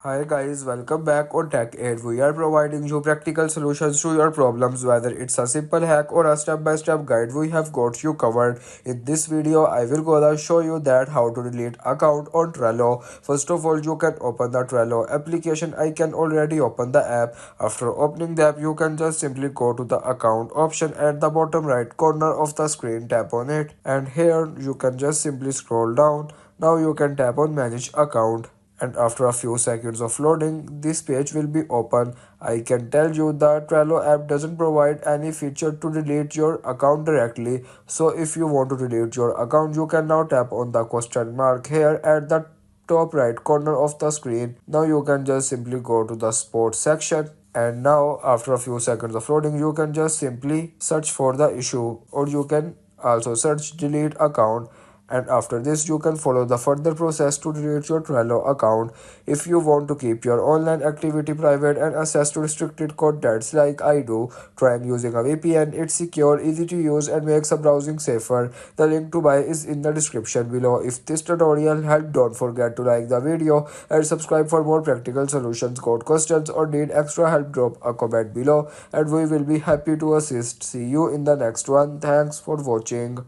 Hi guys, welcome back on Tech Aid. We are providing you practical solutions to your problems, whether it's a simple hack or a step-by-step guide. We have got you covered. In this video, I will gonna show you that how to delete account on Trello. First of all, you can open the Trello application. I can already open the app. After opening the app, you can just simply go to the account option at the bottom right corner of the screen. Tap on it, and here you can just simply scroll down. Now you can tap on manage account, and after a few seconds of loading, this page will be open. I can tell you the Trello app doesn't provide any feature to delete your account directly. So if you want to delete your account, you can now tap on the question mark here at the top right corner of the screen. Now you can just simply go to the sports section, and now after a few seconds of loading, you can just simply search for the issue, or you can also search delete account, and after this you can follow the further process to delete your Trello account. If you want to keep your online activity private and access to restricted contents like I do, try using a VPN. It's secure, easy to use, and makes a browsing safer. The link to buy is in the description below. If this tutorial helped, don't forget to like the video and subscribe for more practical solutions. Got questions or need extra help, drop a comment below and we will be happy to assist. See you in the next one. Thanks for watching.